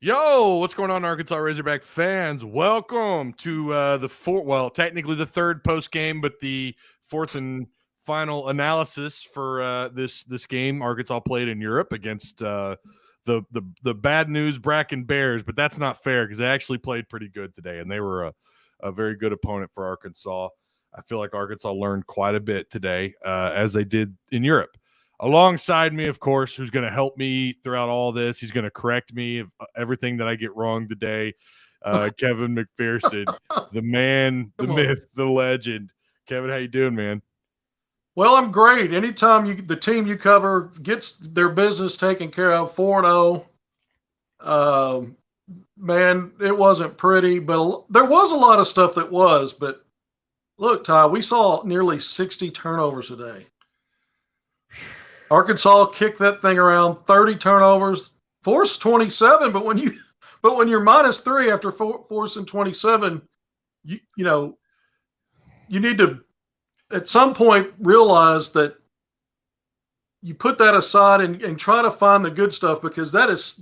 Yo, what's going on, Arkansas Razorback fans? Welcome to technically the third post game, but the fourth and final analysis for this game Arkansas played in Europe against the bad news Bracken Bears. But that's not fair because they actually played pretty good today, and they were a very good opponent for Arkansas. I feel like Arkansas learned quite a bit today, as they did in Europe. Alongside me, of course, who's going to help me throughout all this. He's going to correct me of everything that I get wrong today. Kevin McPherson, the man, the myth, the legend. Kevin, how you doing, man? Well, I'm great. Anytime the team you cover gets their business taken care of, 4-0, man, it wasn't pretty, but there was a lot of stuff that was. But look, Ty, we saw nearly 60 turnovers today. Arkansas kicked that thing around, 30 turnovers, forced 27. But when you're -3 after forcing 27, you need to at some point realize that you put that aside and try to find the good stuff, because that's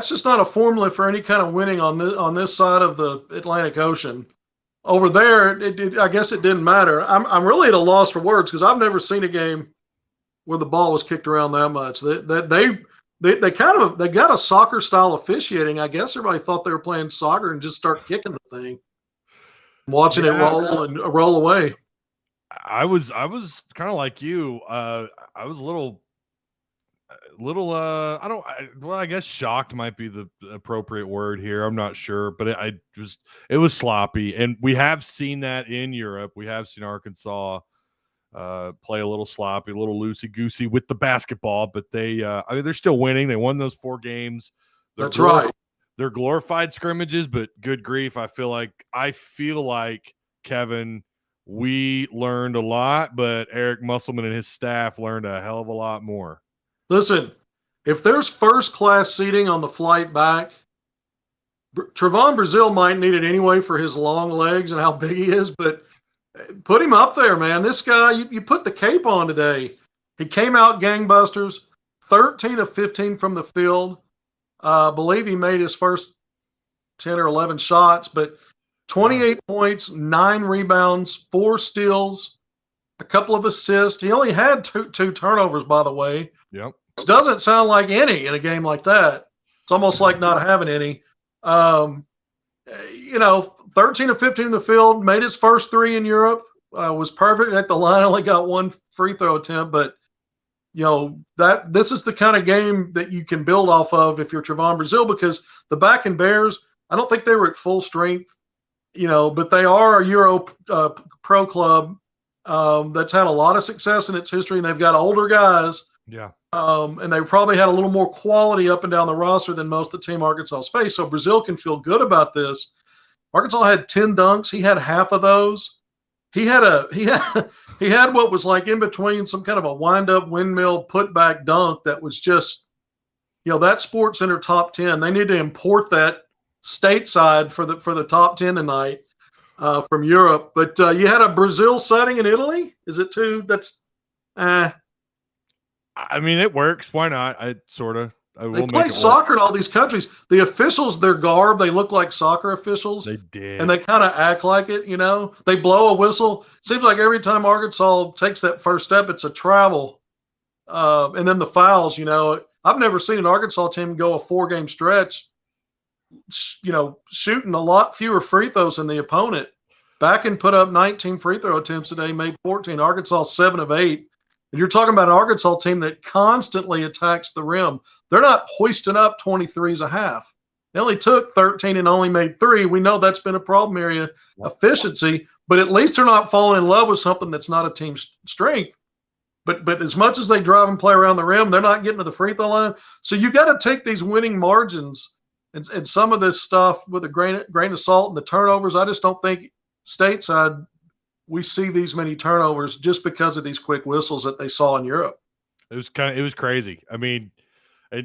just not a formula for any kind of winning on this side of the Atlantic Ocean. Over there, I guess it didn't matter. I'm really at a loss for words because I've never seen a game where the ball was kicked around that much. They got a soccer style officiating. I guess everybody thought they were playing soccer and just start kicking the thing, watching it roll away. I was kind of like you. I was a little I guess shocked might be the appropriate word here. I'm not sure, but it was sloppy, and we have seen that in Europe. We have seen Arkansas play a little sloppy, a little loosey goosey with the basketball, but they're still winning. They won those 4 games. That's right. They're glorified scrimmages, but good grief, I feel like Kevin, we learned a lot, but Eric Musselman and his staff learned a hell of a lot more. Listen, if there's first-class seating on the flight back, Trevon Brazile might need it anyway for his long legs and how big he is, but put him up there, man. This guy, you put the cape on today. He came out gangbusters, 13 of 15 from the field. I believe he made his first 10 or 11 shots, but 28 points, 9 rebounds, 4 steals, a couple of assists. He only had two turnovers, by the way. Yep. It doesn't sound like any in a game like that. It's almost like not having any. 13 of 15 in the field, made his first 3 in Europe, was perfect at the line, only got 1 free throw attempt, but this is the kind of game that you can build off of if you're Trevon Brazile, because the Bakken Bears, I don't think they were at full strength, but they are a Euro pro club that's had a lot of success in its history, and they've got older guys. Yeah. And they probably had a little more quality up and down the roster than most of the team Arkansas faced. So Brazile can feel good about this. Arkansas had 10 dunks. He had half of those. He had what was like in between some kind of a wind-up windmill putback dunk that was just, that Sports Center top 10. They need to import that stateside for the top 10 tonight from Europe. But you had a Brazile setting in Italy. Is it too? I mean, it works. Why not? They play soccer in all these countries. The officials, their garb, they look like soccer officials. They did. And they kind of act like it, They blow a whistle. Seems like every time Arkansas takes that first step, it's a travel. And then the fouls, I've never seen an Arkansas team go a 4-game stretch, shooting a lot fewer free throws than the opponent. Bakken put up 19 free throw attempts today, made 14. Arkansas 7 of 8. And you're talking about an Arkansas team that constantly attacks the rim. They're not hoisting up 23s a half. They only took 13 and only made 3. We know that's been a problem area, efficiency, but at least they're not falling in love with something that's not a team strength. But as much as they drive and play around the rim, they're not getting to the free throw line. So you got to take these winning margins and some of this stuff with a grain of salt, and the turnovers. I just don't think stateside we see these many turnovers just because of these quick whistles that they saw in Europe. It was crazy. I mean,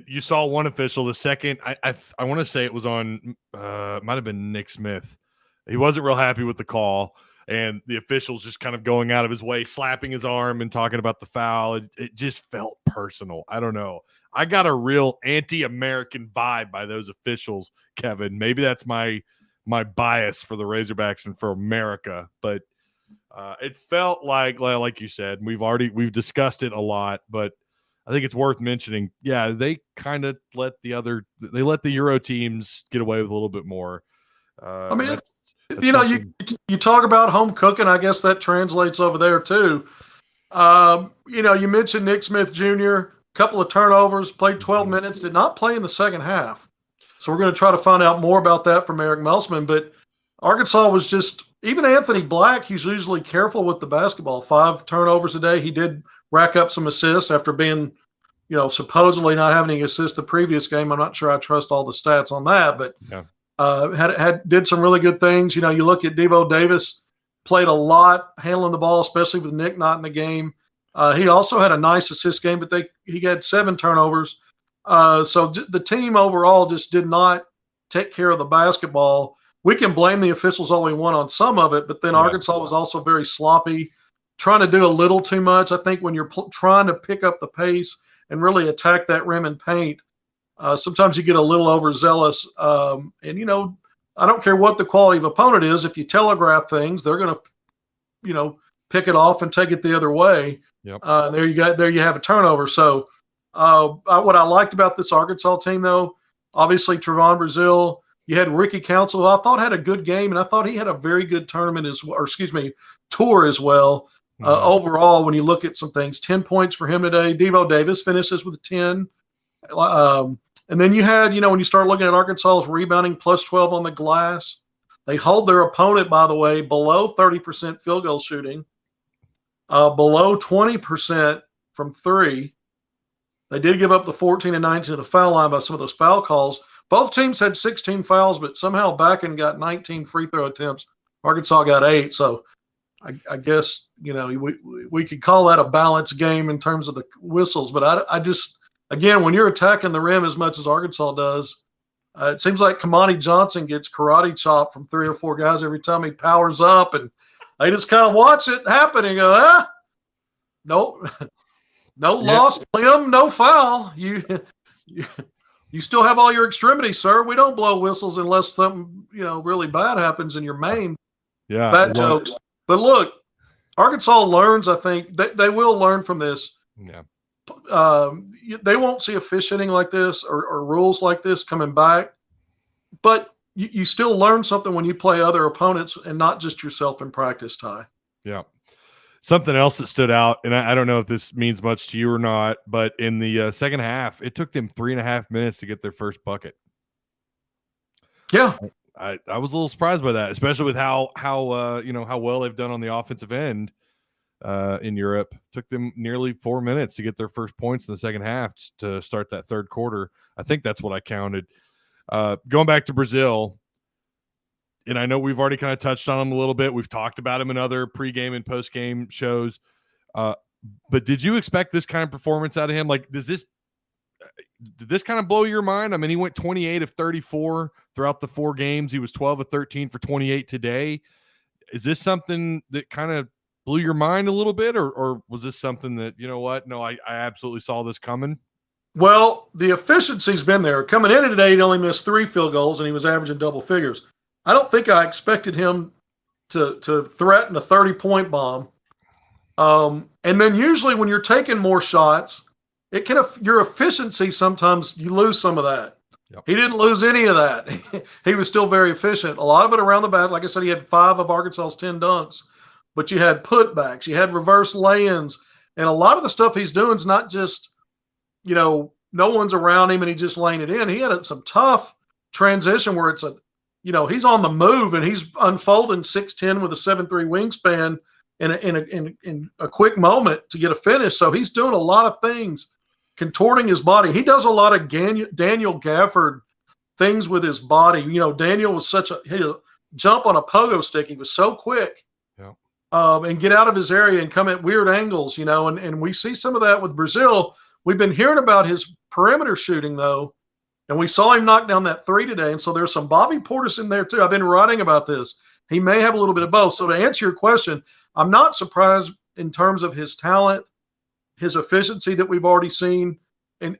you saw one official. The second, I want to say it was on, might have been Nick Smith. He wasn't real happy with the call. and the officials just kind of going out of his way, slapping his arm and talking about the foul. It just felt personal. I don't know. I got a real anti-American vibe by those officials, Kevin. Maybe that's my bias for the Razorbacks and for America, but it felt like you said, we've discussed it a lot, but I think it's worth mentioning. Yeah, they kind of let the Euro teams get away with a little bit more. I mean, you talk about home cooking. I guess that translates over there too. You mentioned Nick Smith Jr., couple of turnovers, played 12 minutes, did not play in the second half. So we're going to try to find out more about that from Eric Melsman. But Arkansas was just, even Anthony Black, he's usually careful with the basketball. 5 turnovers a day. He did rack up some assists after being, supposedly not having any assists the previous game. I'm not sure I trust all the stats on that, but did some really good things. You look at Devo Davis, played a lot handling the ball, especially with Nick not in the game. He also had a nice assist game, but he had 7 turnovers. So the team overall just did not take care of the basketball. We can blame the officials all we want on some of it, but then Arkansas was also very sloppy, trying to do a little too much. I think when you're trying to pick up the pace and really attack that rim and paint, sometimes you get a little overzealous. And I don't care what the quality of opponent is. If you telegraph things, they're going to, pick it off and take it the other way. Yep. There you have a turnover. So what I liked about this Arkansas team, though, obviously Trevon Brazile, you had Ricky Council, who I thought had a good game, and I thought he had a very good tour as well. Overall, when you look at some things, 10 points for him today. Devo Davis finishes with 10. And then you had, when you start looking at Arkansas's rebounding, plus 12 on the glass. They hold their opponent, by the way, below 30% field goal shooting. Below 20% from 3. They did give up the 14 and 19 of the foul line by some of those foul calls. Both teams had 16 fouls, but somehow Bakken got 19 free throw attempts. Arkansas got 8. So I guess, we could call that a balanced game in terms of the whistles. But I just, again, when you're attacking the rim as much as Arkansas does, it seems like Kamani Johnson gets karate chopped from 3 or 4 guys every time he powers up, and they just kind of watch it happen and go, no lost limb, no foul. You still have all your extremities, sir. We don't blow whistles unless something, really bad happens in your main. Yeah. Bad jokes. But look, Arkansas learns, I think. They will learn from this. Yeah. They won't see officiating like this or rules like this coming back. But you still learn something when you play other opponents and not just yourself in practice, Ty. Yeah. Something else that stood out, and I don't know if this means much to you or not, but in the second half, it took them 3.5 minutes to get their first bucket. Yeah. I was a little surprised by that, especially with how well they've done on the offensive end in Europe. Took them nearly 4 minutes to get their first points in the second half to start that third quarter. I think that's what I counted. Going back to Brazile, and I know we've already kind of touched on him a little bit. We've talked about him in other pregame and postgame shows. But did you expect this kind of performance out of him? Like, did this kind of blow your mind? I mean, he went 28 of 34 throughout the 4 games. He was 12 of 13 for 28 today. Is this something that kind of blew your mind a little bit, or was this something that, no, I absolutely saw this coming? Well, the efficiency's been there. Coming in today, he only missed 3 field goals, and he was averaging double figures. I don't think I expected him to threaten a 30-point bomb. And then usually when you're taking more shots, your efficiency, sometimes you lose some of that. Yep. He didn't lose any of that. He was still very efficient. A lot of it around the back. Like I said, he had 5 of Arkansas's 10 dunks. But you had putbacks, you had reverse lay-ins, and a lot of the stuff he's doing is not just, no one's around him and he's just laying it in. He had some tough transition where it's he's on the move and he's unfolding 6'10" with a 7'3" wingspan in a quick moment to get a finish. So he's doing a lot of things, contorting his body. He does a lot of Daniel Gafford things with his body. Daniel was he'd jump on a pogo stick. He was so quick. Yeah. And get out of his area and come at weird angles, and we see some of that with Brazile. We've been hearing about his perimeter shooting, though, and we saw him knock down that 3 today. And so there's some Bobby Portis in there, too. I've been writing about this. He may have a little bit of both. So to answer your question, I'm not surprised in terms of his talent, his efficiency that we've already seen. And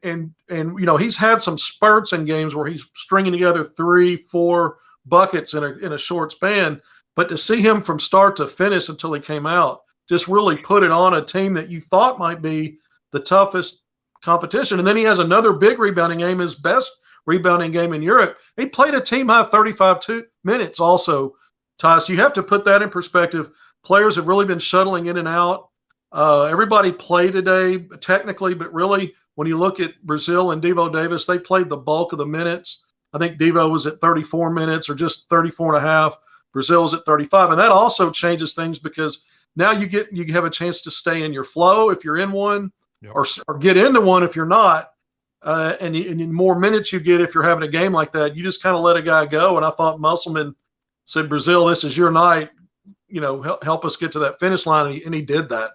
he's had some spurts in games where he's stringing together 3-4 buckets in a short span. But to see him from start to finish until he came out, just really put it on a team that you thought might be the toughest competition. And then he has another big rebounding game, his best rebounding game in Europe. He played a team high 35 minutes also, Ty. So you have to put that in perspective. Players have really been shuttling in and out. Everybody played today technically, but really when you look at Brazile and Devo Davis, they played the bulk of the minutes. I think Devo was at 34 minutes or just 34 and a half. Brazile was at 35. And that also changes things because now you have a chance to stay in your flow if you're in one, yep, or get into one if you're not. And the more minutes you get if you're having a game like that, you just kind of let a guy go. And I thought Musselman said, Brazile, this is your night. Help us get to that finish line. And he did that.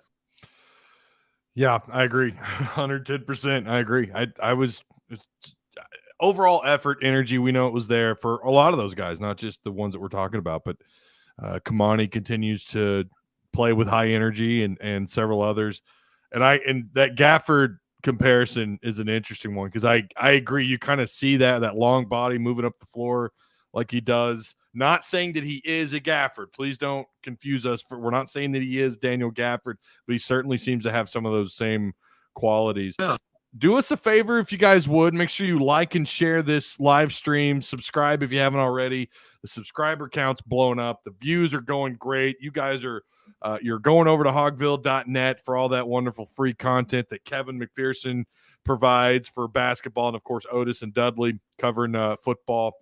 Yeah, I agree. 110%. I agree. I was overall effort, energy. We know it was there for a lot of those guys, not just the ones that we're talking about, but Kamani continues to play with high energy and several others. And that Gafford comparison is an interesting one because I agree. You kind of see that long body moving up the floor like he does. Not saying that he is a Gafford. Please don't confuse us. We're not saying that he is Daniel Gafford, but he certainly seems to have some of those same qualities. Yeah. Do us a favor if you guys would. Make sure you like and share this live stream. Subscribe if you haven't already. The subscriber count's blown up. The views are going great. You guys are you're going over to hogville.net for all that wonderful free content that Kevin McPherson provides for basketball, and of course Otis and Dudley covering football,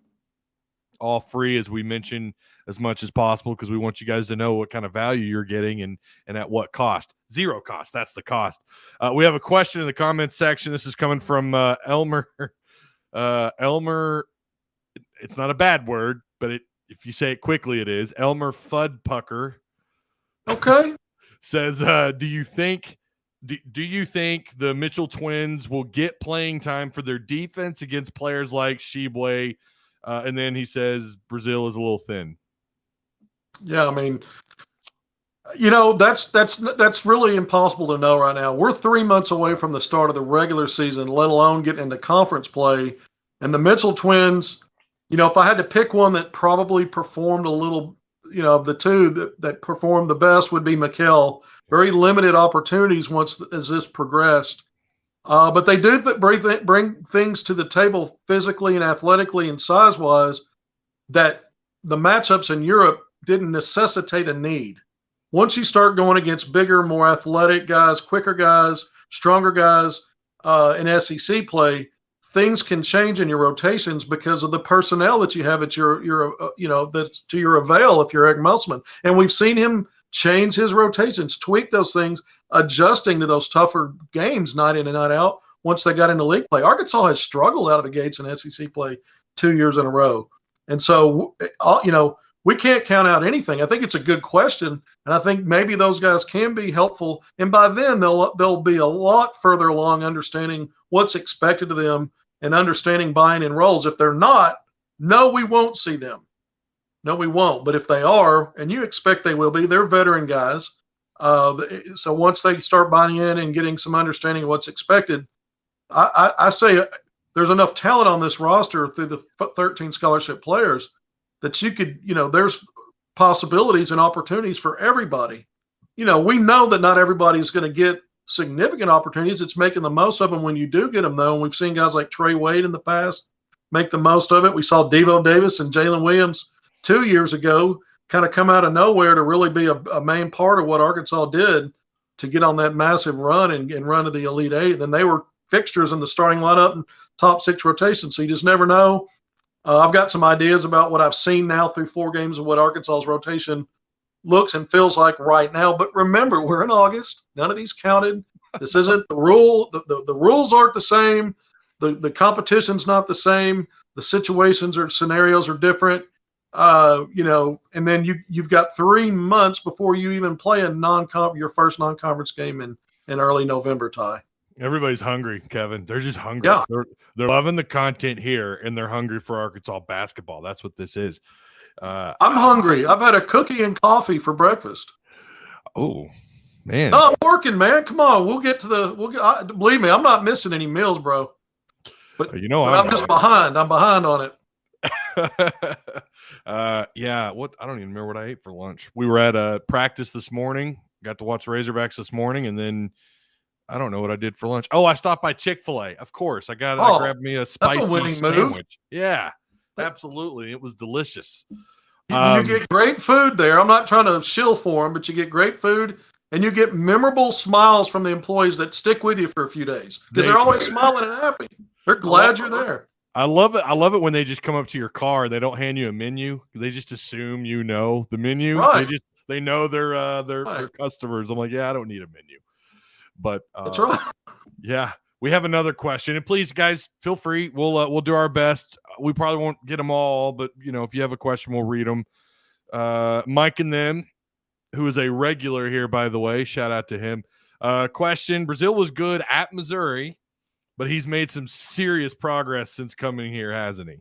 all free, as we mentioned, as much as possible because we want you guys to know what kind of value you're getting and at what cost. Zero cost. That's the cost. We have a question in the comments section. This is coming from Elmer. Elmer, it's not a bad word, but if you say it quickly, it is. Elmer Fudpucker. Okay. Says, do you think the Mitchell twins will get playing time for their defense against players like Shibwe? And then he says Brazile is a little thin. Yeah, I mean, that's really impossible to know right now. We're 3 months away from the start of the regular season, let alone getting into conference play. And the Mitchell twins, if I had to pick one that probably performed a little, of the two that performed the best would be Mikal. Very limited opportunities as this progressed. But they do bring things to the table physically and athletically and size-wise that the matchups in Europe didn't necessitate a need. Once you start going against bigger, more athletic guys, quicker guys, stronger guys in SEC play, things can change in your rotations because of the personnel that you have at that's to your avail if you're Eric Musselman. And we've seen him change his rotations, tweak those things, adjusting to those tougher games night in and night out once they got into league play. Arkansas has struggled out of the gates in SEC play 2 years in a row. And so, we can't count out anything. I think it's a good question, and I think maybe those guys can be helpful. And by then, they'll be a lot further along understanding what's expected of them and understanding buying in roles. If they're not, no, we won't see them. No, we won't. But if they are, and you expect they will be, they're veteran guys. So once they start buying in and getting some understanding of what's expected, I say there's enough talent on this roster through the 13 scholarship players that you could, there's possibilities and opportunities for everybody. We know that not everybody's going to get significant opportunities. It's making the most of them when you do get them, though. And we've seen guys like Trey Wade in the past make the most of it. We saw Devo Davis and Jalen Williams 2 years ago kind of come out of nowhere to really be a main part of what Arkansas did to get on that massive run and run to the Elite Eight. And they were fixtures in the starting lineup and top 6 rotation. So you just never know. I've got some ideas about what I've seen now through 4 games of what Arkansas's rotation looks and feels like right now. But remember, we're in August. None of these counted. This isn't the rule. The rules aren't the same. The competition's not the same. The situations or scenarios are different. And then you've got 3 months before you even play your first non-conference game in early November, Ty. Everybody's hungry, Kevin. They're just hungry. Yeah. They're loving the content here, and they're hungry for Arkansas basketball. That's what this is. I'm hungry. I've had a cookie and coffee for breakfast. Oh, man. No, I'm working, man. Come on. Believe me, I'm not missing any meals, bro. But I'm just behind. I'm behind on it. Yeah. I don't even remember what I ate for lunch. We were at a practice this morning. Got to watch Razorbacks this morning, and then I don't know what I did for lunch. Oh, I stopped by Chick-fil-A. Of course, I grabbed me a spicy sandwich. Move. Yeah, absolutely. It was delicious. You get great food there. I'm not trying to shill for them, but you get great food, and you get memorable smiles from the employees that stick with you for a few days because they're always smiling and happy. They're glad you're there. I love it. I love it when they just come up to your car. They don't hand you a menu. They just assume you know the menu. Right. They know their customers. I'm like, yeah, I don't need a menu. But that's right. Yeah, we have another question, and please, guys, feel free. We'll do our best. We probably won't get them all, but if you have a question, we'll read them. Mike and them, who is a regular here, by the way, shout out to him. Question: Brazile was good at Missouri, but he's made some serious progress since coming here, hasn't he?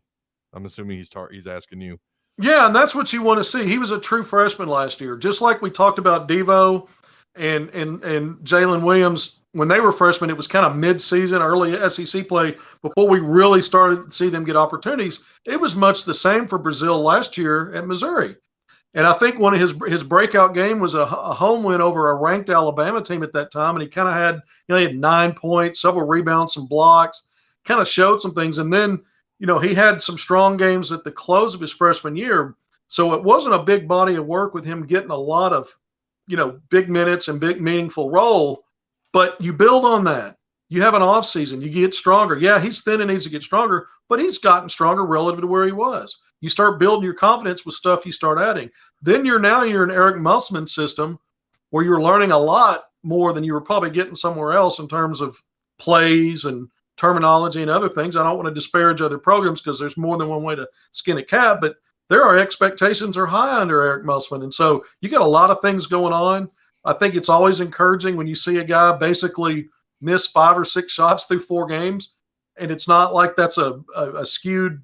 I'm assuming he's asking you. Yeah, and that's what you want to see. He was a true freshman last year, just like we talked about Devo and Jalen Williams. When they were freshmen, it was kind of mid-season, early SEC play before we really started to see them get opportunities. It was much the same for Brazile last year at Missouri. And I think one of his breakout game was a home win over a ranked Alabama team at that time. And he kind of had, he had 9 points, several rebounds, some blocks, kind of showed some things. And then, he had some strong games at the close of his freshman year. So it wasn't a big body of work with him getting a lot of, big minutes and big meaningful role. But you build on that. You have an off season. You get stronger. Yeah, he's thin and needs to get stronger, but he's gotten stronger relative to where he was. You start building your confidence with stuff you start adding. Then you're an Eric Musselman system where you're learning a lot more than you were probably getting somewhere else in terms of plays and terminology and other things. I don't want to disparage other programs because there's more than one way to skin a cat, but there are expectations are high under Eric Musselman. And so you got a lot of things going on. I think it's always encouraging when you see a guy basically miss 5 or 6 shots through 4 games. And it's not like that's a skewed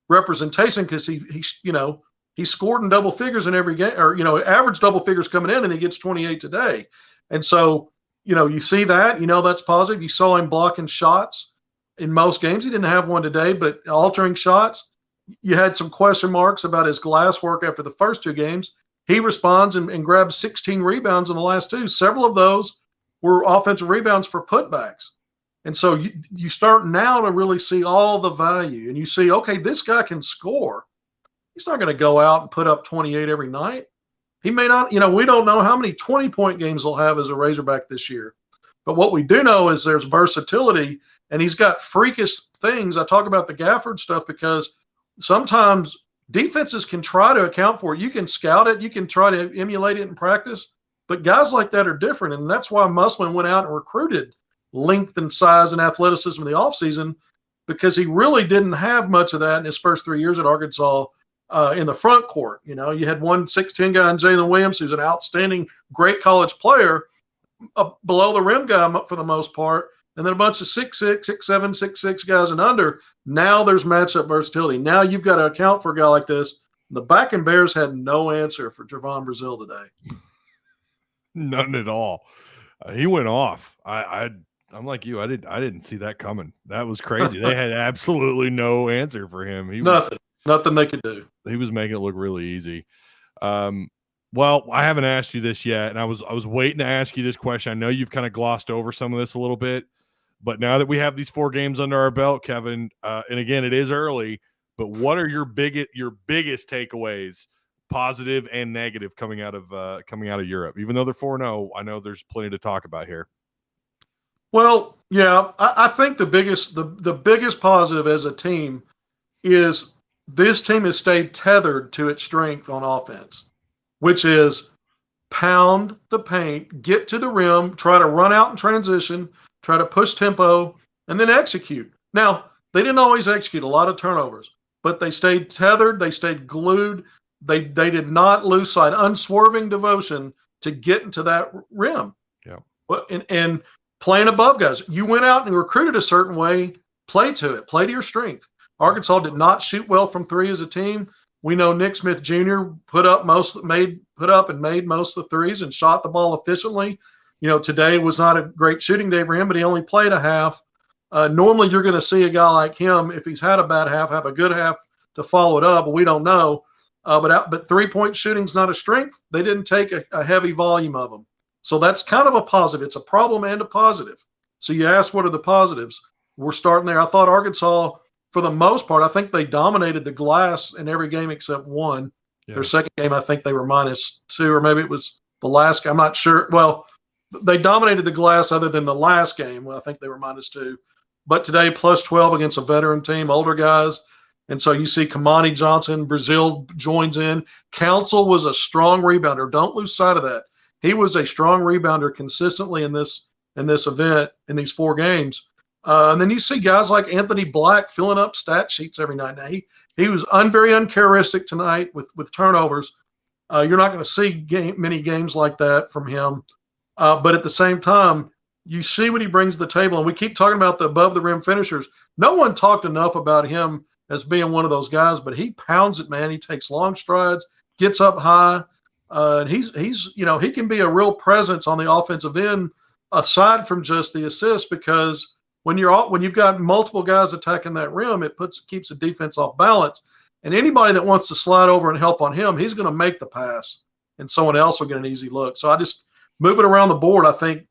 representation because he scored in double figures in every game, or average double figures coming in, and he gets 28 today. And so you see that, that's positive. You saw him blocking shots in most games. He didn't have one today, but altering shots. You had some question marks about his glass work after the first 2 games. He responds and grabs 16 rebounds in the last 2. Several of those were offensive rebounds for putbacks. And so you start now to really see all the value, and you see, okay, this guy can score. He's not going to go out and put up 28 every night. He may not, we don't know how many 20-point games he'll have as a Razorback this year. But what we do know is there's versatility, and he's got freakish things. I talk about the Gafford stuff because sometimes defenses can try to account for it. You can scout it. You can try to emulate it in practice. But guys like that are different, and that's why Musselman went out and recruited length and size and athleticism in the offseason, because he really didn't have much of that in his first 3 years at Arkansas in the front court. You had one 6'10" guy in Jalen Williams, who's an outstanding, great college player, a below the rim guy for the most part, and then a bunch of 6'6", 6'7", 6'6" guys and under. Now there's matchup versatility. Now you've got to account for a guy like this. The Bakken Bears had no answer for Javon Brazile today. None at all. He went off. I'm like you. I didn't see that coming. That was crazy. They had absolutely no answer for him. Nothing they could do. He was making it look really easy. Well, I haven't asked you this yet, and I was waiting to ask you this question. I know you've kind of glossed over some of this a little bit, but now that we have these 4 games under our belt, Kevin, and again, it is early, but what are your biggest takeaways, positive and negative, coming out of Europe? Even though they're 4-0, I know there's plenty to talk about here. Well, yeah, I think the biggest positive as a team is this team has stayed tethered to its strength on offense, which is pound the paint, get to the rim, try to run out in transition, try to push tempo, and then execute. Now, they didn't always execute, a lot of turnovers, but they stayed tethered, they stayed glued, they did not lose sight, unswerving devotion to get into that rim. Yeah. And playing above guys. You went out and recruited a certain way, play to it, play to your strength. Arkansas did not shoot well from 3 as a team. We know Nick Smith Jr. put up and made most of the threes and shot the ball efficiently. Today was not a great shooting day for him, but he only played a half. Normally, you're going to see a guy like him, if he's had a bad half, have a good half to follow it up. But we don't know. But 3-point shooting's not a strength. They didn't take a heavy volume of them. So that's kind of a positive. It's a problem and a positive. So you asked, what are the positives? We're starting there. I thought Arkansas, for the most part, I think they dominated the glass in every game except one. Yeah. Their second game, I think they were -2, or maybe it was the last game. I'm not sure. Well, they dominated the glass other than the last game. Well, I think they were -2. But today, +12 against a veteran team, older guys. And so you see Kamani, Johnson, Brazile joins in. Council was a strong rebounder. Don't lose sight of that. He was a strong rebounder consistently in this event, in these 4 games. And then you see guys like Anthony Black filling up stat sheets every night. Now, he was very uncharacteristic tonight with turnovers. You're not going to see many games like that from him. But at the same time, you see what he brings to the table. And we keep talking about the above-the-rim finishers. No one talked enough about him as being one of those guys, but he pounds it, man. He takes long strides, gets up high. And he's he can be a real presence on the offensive end, aside from just the assists, because when you've got multiple guys attacking that rim, it keeps the defense off balance. And anybody that wants to slide over and help on him, he's going to make the pass, and someone else will get an easy look. So I just move it around the board. I think,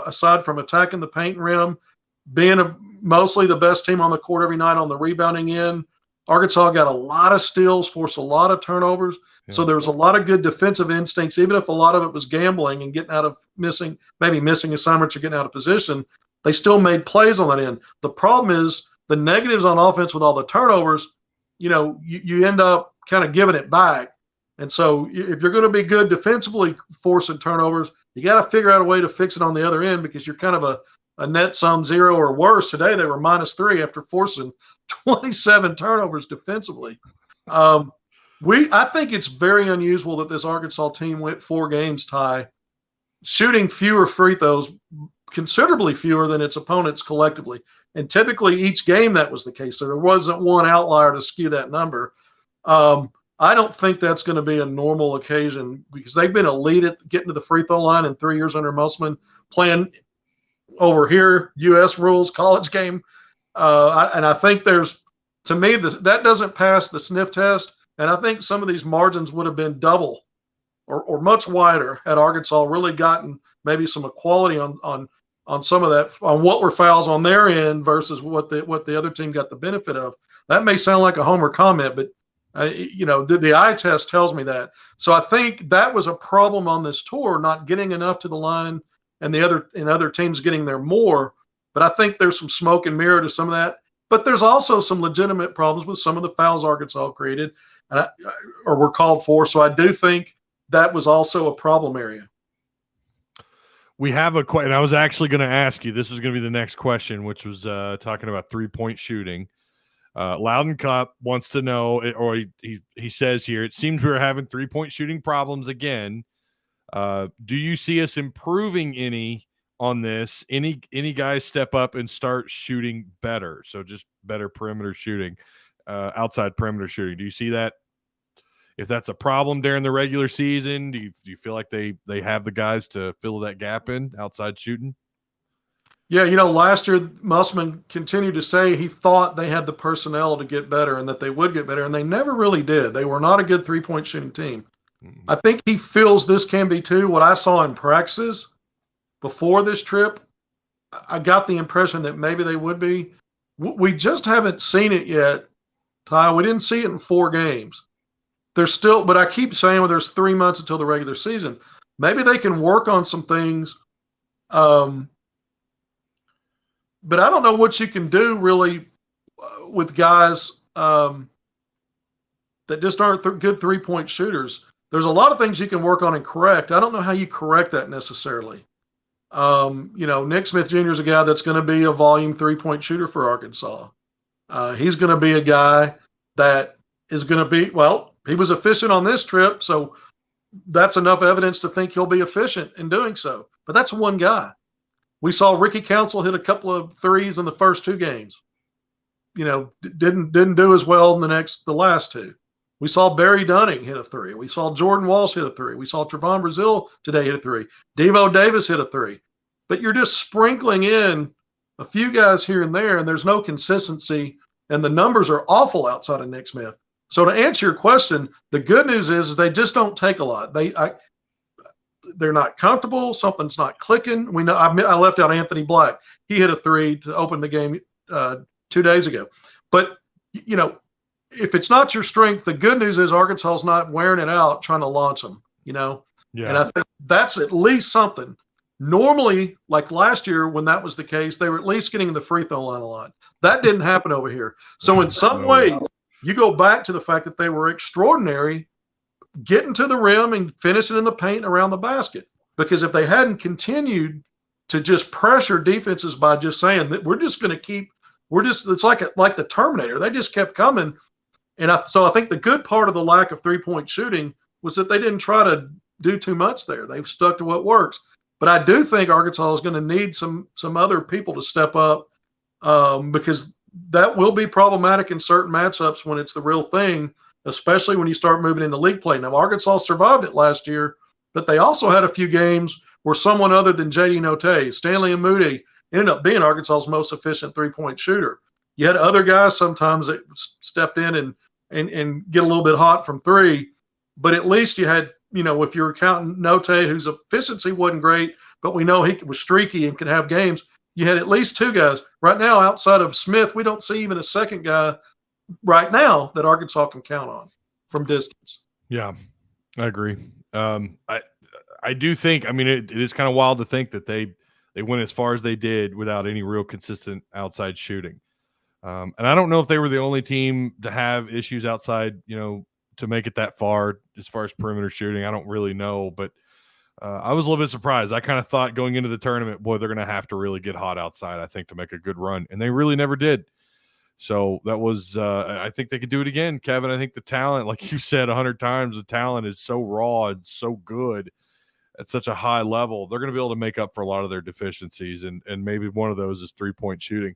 aside from attacking the paint and rim, being mostly the best team on the court every night on the rebounding end, Arkansas got a lot of steals, forced a lot of turnovers. Yeah. So there was a lot of good defensive instincts, even if a lot of it was gambling and getting out of missing assignments or getting out of position. They still made plays on that end. The problem is the negatives on offense with all the turnovers, you end up kind of giving it back. And so if you're going to be good defensively forcing turnovers, you got to figure out a way to fix it on the other end, because you're kind of a net sum 0 or worse. Today they were -3 after forcing 27 turnovers defensively. I think it's very unusual that this Arkansas team went 4 games, Ty, shooting fewer free throws, considerably fewer than its opponents collectively. And typically each game that was the case. So there wasn't one outlier to skew that number. I don't think that's going to be a normal occasion, because they've been elite at getting to the free throw line in 3 years under Musselman, playing over here, U.S. rules, college game. And I think to me, that doesn't pass the sniff test. And I think some of these margins would have been double or much wider had Arkansas really gotten maybe some equality on some of that, on what were fouls on their end versus what the other team got the benefit of. That may sound like a homer comment, but the eye test tells me that. So I think that was a problem on this tour, not getting enough to the line, and other teams getting there more. But I think there's some smoke and mirror to some of that. But there's also some legitimate problems with some of the fouls Arkansas created or were called for. So I do think that was also a problem area. We have a question. I was actually going to ask you, this is going to be the next question, which was talking about 3-point shooting. Loudon Cup wants to know, or he says here, it seems we're having 3-point shooting problems again. Do you see us improving any on this? Any guys step up and start shooting better? So just better perimeter shooting, outside perimeter shooting. Do you see that? If that's a problem during the regular season, do you feel like they have the guys to fill that gap in outside shooting? Yeah, last year Musselman continued to say he thought they had the personnel to get better and that they would get better, and they never really did. They were not a good 3-point shooting team. Mm-hmm. I think he feels this can be too. What I saw in practices before this trip, I got the impression that maybe they would be. We just haven't seen it yet, Ty. We didn't see it in 4 games. There's still, but I keep saying, well, there's 3 months until the regular season. Maybe they can work on some things. But I don't know what you can do really with guys that just aren't good 3-point shooters. There's a lot of things you can work on and correct. I don't know how you correct that necessarily. Nick Smith Jr. is a guy that's going to be a volume 3-point shooter for Arkansas. He's going to be a guy that is going to be, he was efficient on this trip, so that's enough evidence to think he'll be efficient in doing so. But that's one guy. We saw Ricky Council hit a couple of threes in the first 2 games. Didn't do as well in the last 2. We saw Barry Dunning hit a three. We saw Jordan Walsh hit a three. We saw Trevon Brazile today hit a three. Devo Davis hit a three. But you're just sprinkling in a few guys here and there, and there's no consistency, and the numbers are awful outside of Nick Smith. So to answer your question, the good news is they just don't take a lot. They're not comfortable. Something's not clicking. We know I left out Anthony Black. He hit a three to open the game 2 days ago. But, you know, if it's not your strength, the good news is Arkansas is not wearing it out trying to launch them, you know. Yeah. And I think that's at least something. Normally, like last year when that was the case, they were at least getting the free throw line a lot. That didn't happen over here. So in some ways, you go back to the fact that they were extraordinary getting to the rim and finishing in the paint around the basket. Because if they hadn't continued to just pressure defenses by just saying that we're just going to keep, it's like the Terminator. They just kept coming. And so I think the good part of the lack of three-point shooting was that they didn't try to do too much there. They've stuck to what works. But I do think Arkansas is going to need some other people to step up because that will be problematic in certain matchups when it's the real thing, especially when you start moving into league play. Now, Arkansas survived it last year, but they also had a few games where someone other than J.D. Notae, Stanley and Moody, ended up being Arkansas's most efficient three-point shooter. You had other guys sometimes that stepped in and get a little bit hot from three, but at least you had, you know, if you're counting Note, whose efficiency wasn't great, but we know he was streaky and could have games, you had at least two guys. Right now, outside of Smith, we don't see even a second guy right now that Arkansas can count on from distance. Yeah, I agree. I do think, I mean, it is kind of wild to think that they went as far as they did without any real consistent outside shooting. And I don't know if they were the only team to have issues outside, you know, to make it that far as perimeter shooting. I don't really know, but I was a little bit surprised. I kind of thought going into the tournament, boy, they're going to have to really get hot outside, I think, to make a good run. And they really never did. So that was, I think they could do it again, Kevin. I think the talent, like you said 100 times, the talent is so raw and so good at such a high level. They're going to be able to make up for a lot of their deficiencies. And maybe one of those is 3-point shooting.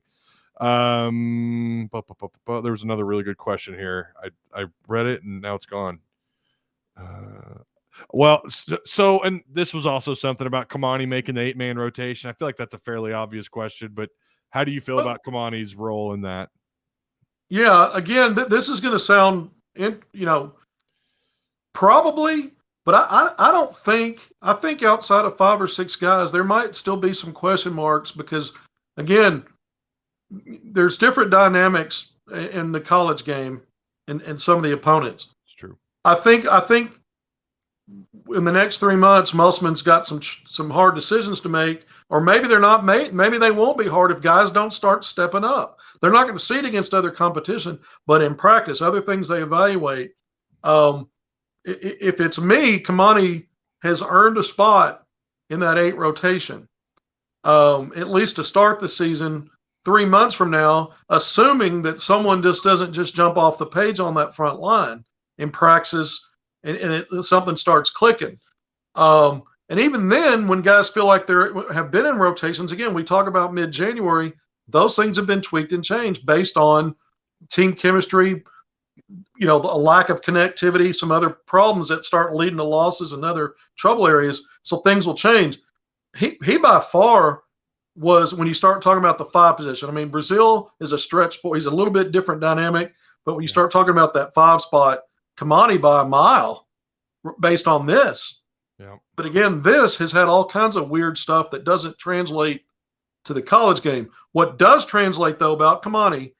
There was another really good question here. I read it and now it's gone. So, and this was also something about Kamani making the 8-man rotation. I feel like that's a fairly obvious question, but how do you feel about Kamani's role in that? Yeah, again, this is going to sound, probably, but I don't think, I think outside of 5 or 6 guys, there might still be some question marks because, again, there's different dynamics in the college game and some of the opponents. It's true. I think in the next 3 months, Musselman's got some hard decisions to make, or maybe they're not made. Maybe they won't be hard if guys don't start stepping up. They're not going to see it against other competition, but in practice, other things they evaluate. If it's me, Kamani has earned a spot in that 8 rotation, at least to start the season 3 months from now, assuming that someone just doesn't just jump off the page on that front line in practice and something starts clicking. And even then, when guys feel like they have been in rotations, again, we talk about mid-January, those things have been tweaked and changed based on team chemistry, a lack of connectivity, some other problems that start leading to losses and other trouble areas. So things will change. He by far was, when you start talking about the 5 position, I mean, Brazile is a stretch for, he's a little bit different dynamic, but when you start talking about that 5 spot, Kamani by a mile based on this. Yeah. But again, this has had all kinds of weird stuff that doesn't translate to the college game. What does translate, though, about Kamani,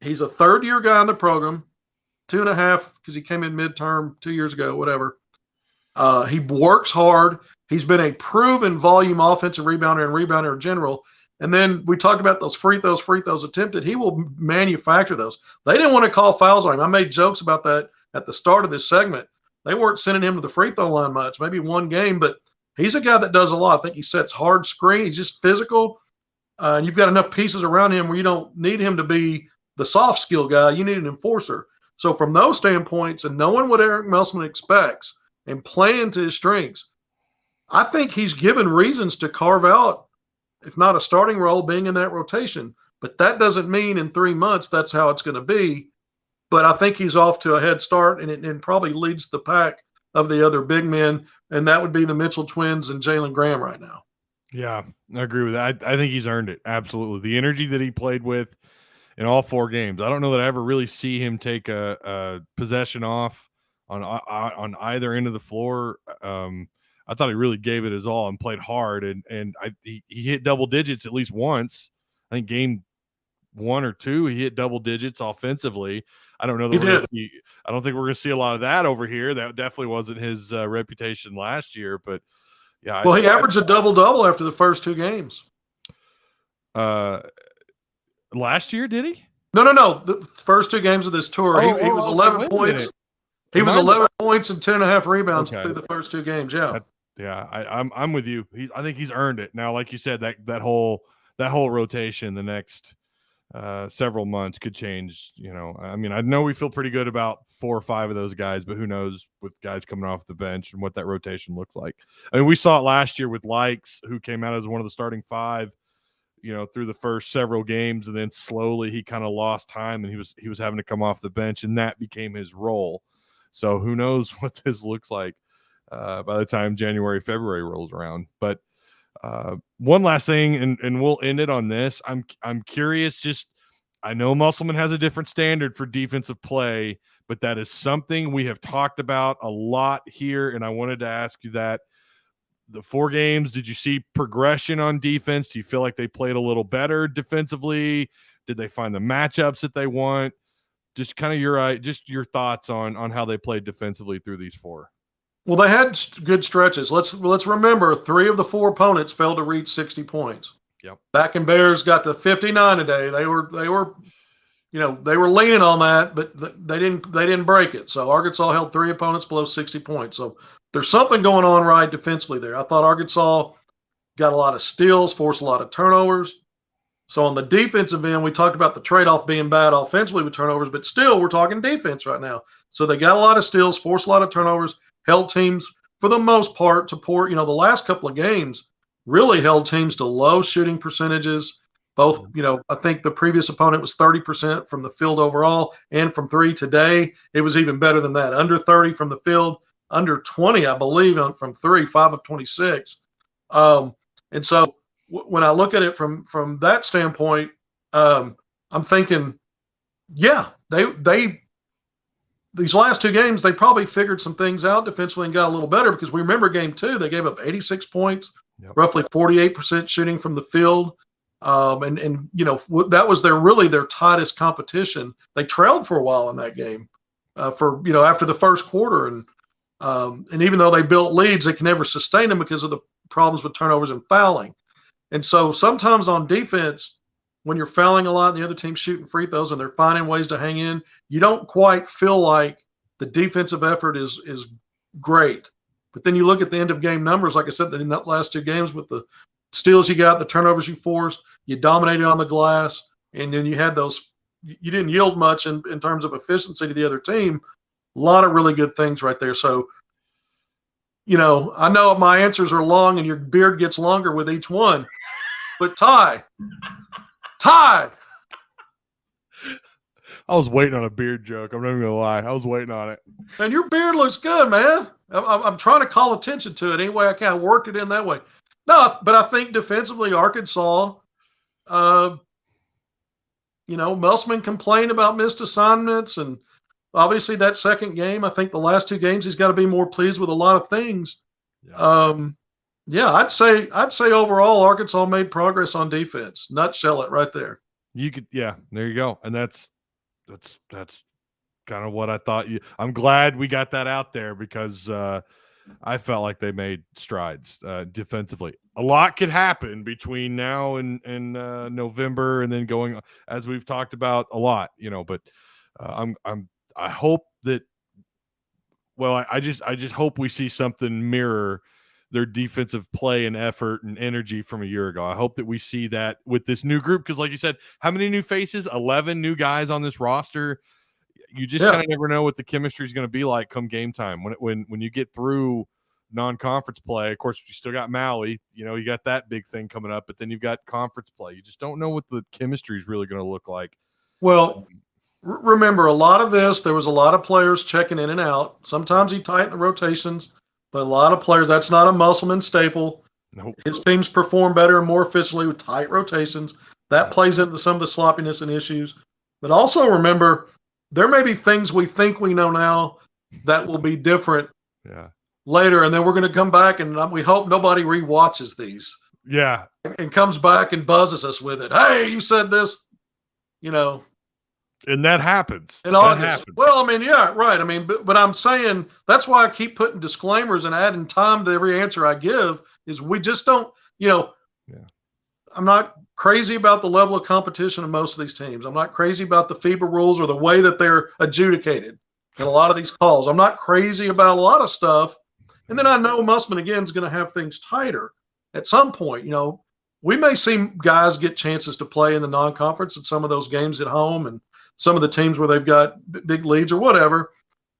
he's a 3rd-year guy in the program, 2.5 because he came in midterm 2 years ago, whatever. He works hard. He's been a proven volume offensive rebounder and rebounder in general. And then we talked about those free throws attempted. He will manufacture those. They didn't want to call fouls on him. I made jokes about that at the start of this segment. They weren't sending him to the free throw line much, maybe one game, but he's a guy that does a lot. I think he sets hard screen. He's just physical. And you've got enough pieces around him where you don't need him to be the soft skill guy. You need an enforcer. So from those standpoints, and knowing what Eric Musselman expects and playing to his strengths, I think he's given reasons to carve out, if not a starting role, being in that rotation. But that doesn't mean in 3 months that's how it's going to be. but I think he's off to a head start and probably leads the pack of the other big men, and that would be the Mitchell twins and Jalen Graham right now. Yeah, I agree with that. I think he's earned it. Absolutely. The energy that he played with in all 4 games. I don't know that I ever really see him take a possession off on either end of the floor. I thought he really gave it his all and played hard, and he hit double digits at least once. I think game 1 or 2 he hit double digits offensively. I don't know that I don't think we're going to see a lot of that over here. That definitely wasn't his reputation last year, but yeah. Well, he averaged a double-double after the first 2 games. Last year, did he? No. The first 2 games of this tour, he was 11 points. He was 11 points and 10.5 rebounds through the first 2 games. Yeah, I'm with you. I think he's earned it. Now, like you said, that whole rotation the next several months could change. I mean, I know we feel pretty good about 4 or 5 of those guys, but who knows with guys coming off the bench and what that rotation looks like. I mean, we saw it last year with Likes, who came out as one of the starting 5. Through the first several games, and then slowly he kind of lost time, and he was having to come off the bench, and that became his role. So who knows what this looks like by the time January, February rolls around. But one last thing, and we'll end it on this. I'm curious. Just I know Musselman has a different standard for defensive play, but that is something we have talked about a lot here, and I wanted to ask you that. The 4 games, did you see progression on defense? Do you feel like they played a little better defensively? Did they find the matchups that they want? Just kind of your thoughts on how they played defensively through these 4. Well, they had good stretches. Let's remember 3 of the 4 opponents failed to reach 60 points. Yep. Bakken Bears got to 59 today. They were leaning on that, but they didn't break it. So Arkansas held 3 opponents below 60 points. So there's something going on right defensively there. I thought Arkansas got a lot of steals, forced a lot of turnovers. So on the defensive end, we talked about the trade-off being bad offensively with turnovers, but still we're talking defense right now. So they got a lot of steals, forced a lot of turnovers, held teams for the most part to poor. The last couple of games really held teams to low shooting percentages. Both, I think the previous opponent was 30% from the field overall and from 3 today. It was even better than that. Under 30 from the field, under 20, I believe, from 3, 5 of 26. And so when I look at it from that standpoint, I'm thinking, yeah, they these last 2 games, they probably figured some things out defensively and got a little better, because we remember game 2, they gave up 86 points, roughly 48% shooting from the field. That was their tightest competition. They trailed for a while in that game after the first quarter. And even though they built leads, they can never sustain them because of the problems with turnovers and fouling. And so sometimes on defense, when you're fouling a lot and the other team's shooting free throws and they're finding ways to hang in, you don't quite feel like the defensive effort is great. But then you look at the end of game numbers, like I said, in that last 2 games with the steals you got, the turnovers you forced, you dominated on the glass, and then you had those – you didn't yield much in terms of efficiency to the other team. A lot of really good things right there. So, I know my answers are long and your beard gets longer with each one, but Ty. I was waiting on a beard joke. I'm not even going to lie. I was waiting on it. And your beard looks good, man. I'm trying to call attention to it any way I can. I worked it in that way. No, but I think defensively, Arkansas, Musselman complained about missed assignments, and obviously that second game, I think the last 2 games, he's got to be more pleased with a lot of things. Yeah. I'd say overall Arkansas made progress on defense. Nutshell it right there. There you go. And that's kind of what I thought. I'm glad we got that out there, because I felt like they made strides defensively. A lot could happen between now and November, and then going, as we've talked about a lot, but I hope that, I just hope we see something mirror their defensive play and effort and energy from a year ago. I hope that we see that with this new group, because like you said, how many new faces? 11 new guys on this roster. You just kind of never know what the chemistry is going to be like come game time. When you get through non-conference play, of course, you still got Maui. You got that big thing coming up, but then you've got conference play. You just don't know what the chemistry is really going to look like. Well, remember, a lot of this, there was a lot of players checking in and out. Sometimes he tightened the rotations, but a lot of players, that's not a Musselman staple. Nope. His teams perform better and more efficiently with tight rotations. That plays into some of the sloppiness and issues. But also remember, there may be things we think we know now that will be different later. And then we're going to come back, and we hope nobody rewatches these. Yeah. And comes back and buzzes us with it. Hey, you said this, And that happens. In August. Well, I mean, yeah, right. I mean, but I'm saying that's why I keep putting disclaimers and adding time to every answer I give is we just don't, I'm not crazy about the level of competition in most of these teams. I'm not crazy about the FIBA rules or the way that they're adjudicated in a lot of these calls. I'm not crazy about a lot of stuff. And then I know Musselman, again, is going to have things tighter at some point. We may see guys get chances to play in the non-conference in some of those games at home and some of the teams where they've got big leads or whatever.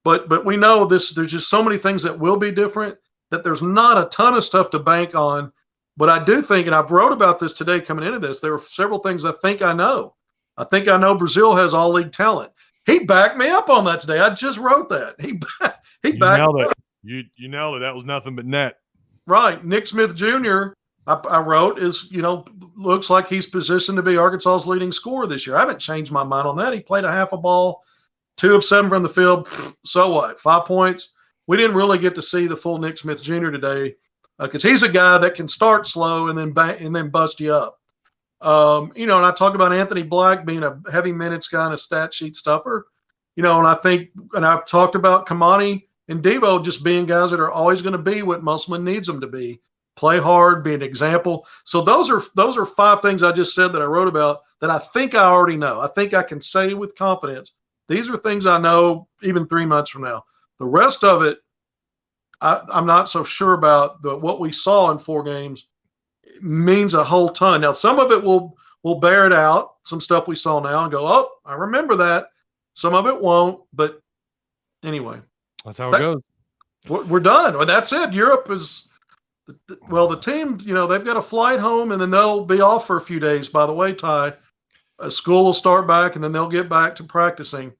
But we know there's just so many things that will be different that there's not a ton of stuff to bank on. But I do think, and I've wrote about this today coming into this, there are several things I think I know. I think I know Brazile has all-league talent. He backed me up on that today. I just wrote that. He backed me up. You nailed it. That was nothing but net. Right. Nick Smith Jr., I wrote, looks like he's positioned to be Arkansas's leading scorer this year. I haven't changed my mind on that. He played a half a ball, 2 of 7 from the field. So what? 5 points. We didn't really get to see the full Nick Smith Jr. today because he's a guy that can start slow and then bust you up. And I talked about Anthony Black being a heavy minutes guy and a stat sheet stuffer. And I've talked about Kamani and Devo just being guys that are always going to be what Musselman needs them to be. Play hard, be an example. So those are 5 things I just said that I wrote about that I think I already know. I think I can say with confidence, these are things I know even 3 months from now. The rest of it, I'm not so sure about. What we saw in 4 games means a whole ton. Now, some of it will bear it out, some stuff we saw now, and go, oh, I remember that. Some of it won't, but anyway. That's how it goes. We're done. Well, that's it. Europe is – well, the team, they've got a flight home, and then they'll be off for a few days. By the way, Ty, school will start back, and then they'll get back to practicing.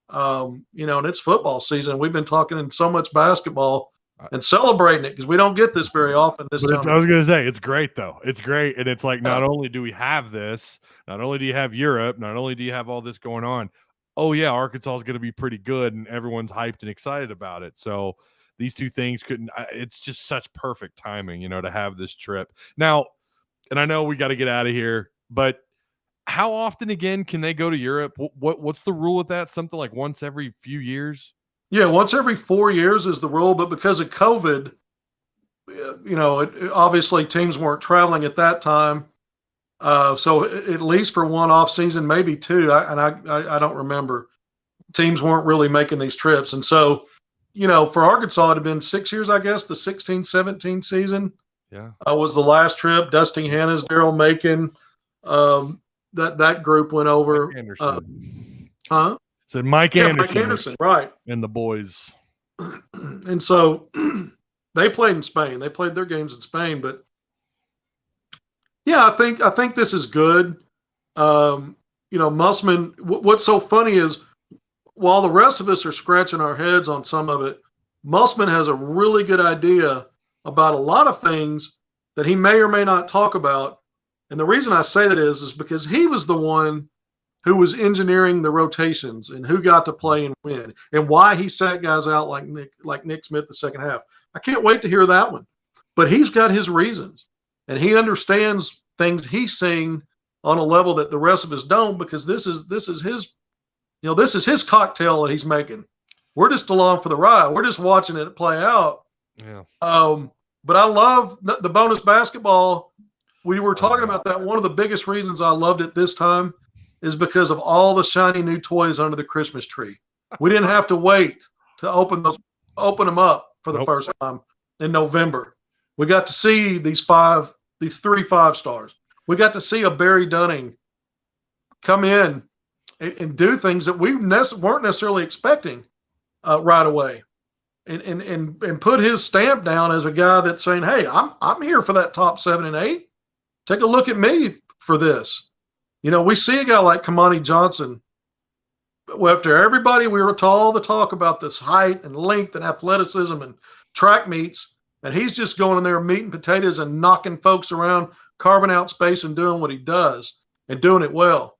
And it's football season. We've been talking in so much basketball and celebrating it because we don't get this very often this time. I was going to say, it's great, though. It's great. And it's like not only do we have this, not only do you have Europe, not only do you have all this going on, oh, yeah, Arkansas is going to be pretty good, and everyone's hyped and excited about it. So these two things it's just such perfect timing, to have this trip. Now, and I know we got to get out of here, but how often again can they go to Europe? What's the rule with that? Something like once every few years? Yeah, once every 4 years is the rule, but because of COVID, obviously teams weren't traveling at that time. So at least for one off season, maybe 2, I don't remember. Teams weren't really making these trips. And so, for Arkansas, it had been 6 years, I guess, the 16-17 season. Yeah, was the last trip. Dusty Hannas, Daryl Macon, that group went over. Mike Anderson. Mike Anderson, right? And the boys. And so they played in Spain. They played their games in Spain, but yeah, I think this is good. Musselman. What's so funny is, while the rest of us are scratching our heads on some of it, Musselman has a really good idea about a lot of things that he may or may not talk about. And the reason I say that is because he was the one who was engineering the rotations and who got to play and when, and why he sat guys out like Nick Smith the second half. I can't wait to hear that one. But he's got his reasons, and he understands things he's seeing on a level that the rest of us don't, because this is his. This is his cocktail that he's making. We're just along for the ride. We're just watching it play out. Yeah. But I love the bonus basketball. We were talking about that. One of the biggest reasons I loved it this time is because of all the shiny new toys under the Christmas tree. We didn't have to wait to open them up for the first time in November. We got to see these 3 5-stars. We got to see a Barry Dunning come in and do things that we weren't necessarily expecting right away, and put his stamp down as a guy that's saying, "Hey, I'm here for that top 7 and 8. Take a look at me for this." We see a guy like Kamani Johnson after everybody, we were all the talk about this height and length and athleticism and track meets, and he's just going in there meat and potatoes and knocking folks around, carving out space and doing what he does and doing it well.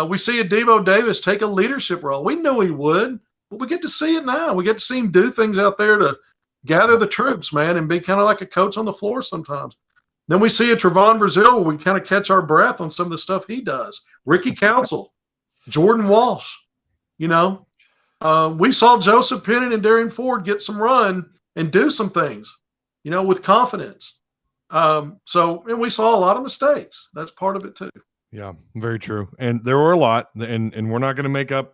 We see a Devo Davis take a leadership role. We knew he would, but we get to see it now. We get to see him do things out there to gather the troops, man, and be kind of like a coach on the floor sometimes. Then we see a Trevon Brazile where we kind of catch our breath on some of the stuff he does. Ricky Council, Jordan Walsh, we saw Joseph Pennant and Darian Ford get some run and do some things, with confidence. And we saw a lot of mistakes. That's part of it too. Yeah, very true. And there were a lot, and we're not going to make up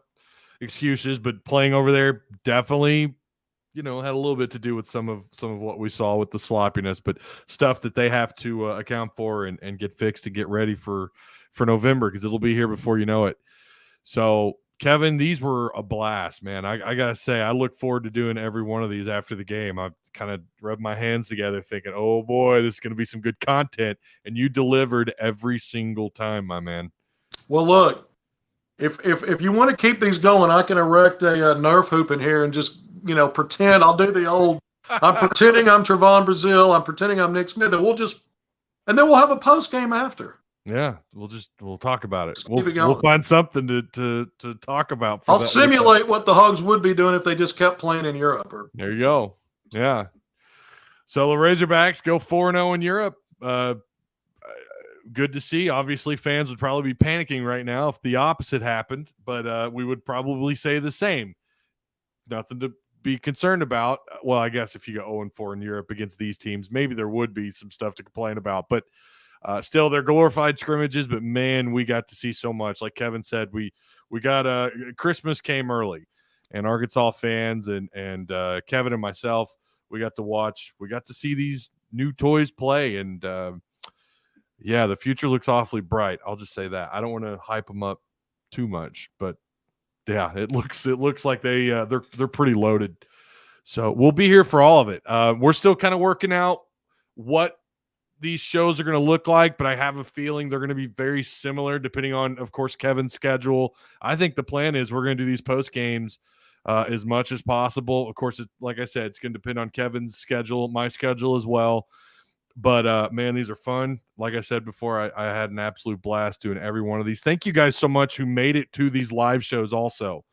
excuses, but playing over there definitely, had a little bit to do with some of what we saw with the sloppiness, but stuff that they have to account for and get fixed to get ready for November, because it'll be here before you know it. So, Kevin, these were a blast, man. I got to say, I look forward to doing every one of these after the game. I've kind of rubbed my hands together thinking, oh, boy, this is going to be some good content. And you delivered every single time, my man. Well, look, if you want to keep these going, I can erect a Nerf hoop in here and just, pretend I'll do the old, I'm pretending I'm Trevon Brazile, I'm pretending I'm Nick Smith, and then we'll have a post game after. Yeah, we'll talk about it. We'll find something to talk about. I'll simulate what the Hogs would be doing if they just kept playing in Europe. There you go. Yeah. So the Razorbacks go 4-0 in Europe. Good to see. Obviously, fans would probably be panicking right now if the opposite happened, but we would probably say the same. Nothing to be concerned about. Well, I guess if you go 0-4 in Europe against these teams, maybe there would be some stuff to complain about, but still, they're glorified scrimmages, but man, we got to see so much. Like Kevin said, we got Christmas came early, and Arkansas fans and Kevin and myself, we got to see these new toys play, and yeah, the future looks awfully bright. I'll just say that. I don't want to hype them up too much, but yeah, it looks like they're pretty loaded. So we'll be here for all of it. We're still kind of working out what these shows are going to look like, but I have a feeling they're going to be very similar depending on, of course, Kevin's schedule. I think the plan is we're going to do these post games as much as possible. Of course, like I said, it's going to depend on Kevin's schedule, my schedule as well. But man, these are fun. Like I said before, I had an absolute blast doing every one of these. Thank you guys so much who made it to these live shows also.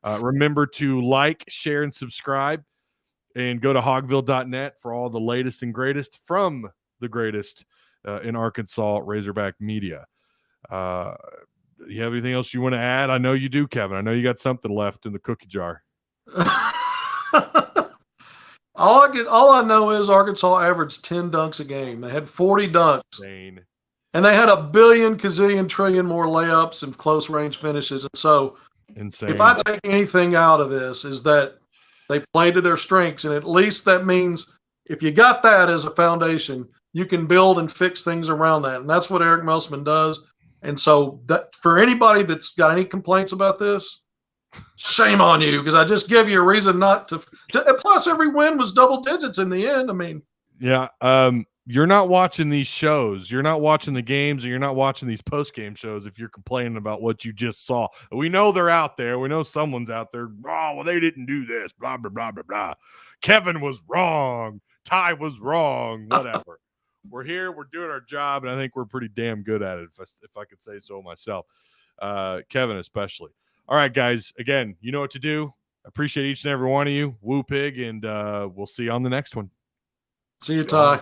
Remember to like, share, and subscribe, and go to hogville.net for all the latest and greatest from the greatest in Arkansas Razorback media. You have anything else you want to add? I know you do, Kevin. I know you got something left in the cookie jar. All I know is Arkansas averaged 10 dunks a game. They had 40 dunks. Insane. And they had a billion, gazillion, trillion more layups and close range finishes. And so insane. If I take anything out of this is that they play to their strengths. And at least that means if you got that as a foundation, you can build and fix things around that. And that's what Eric Musselman does. And so that for anybody that's got any complaints about this, shame on you, because I just give you a reason not to. Plus, every win was double digits in the end. I mean, yeah. You're not watching these shows. You're not watching the games, or you're not watching these post-game shows if you're complaining about what you just saw. We know they're out there. We know someone's out there. Oh, well, they didn't do this. Blah, blah, blah, blah, blah. Kevin was wrong. Ty was wrong. Whatever. We're here. We're doing our job, and I think we're pretty damn good at it, if I could say so myself. Kevin especially. All right, guys. Again, you know what to do. Appreciate each and every one of you. Woo pig, and we'll see you on the next one. See you, Ty.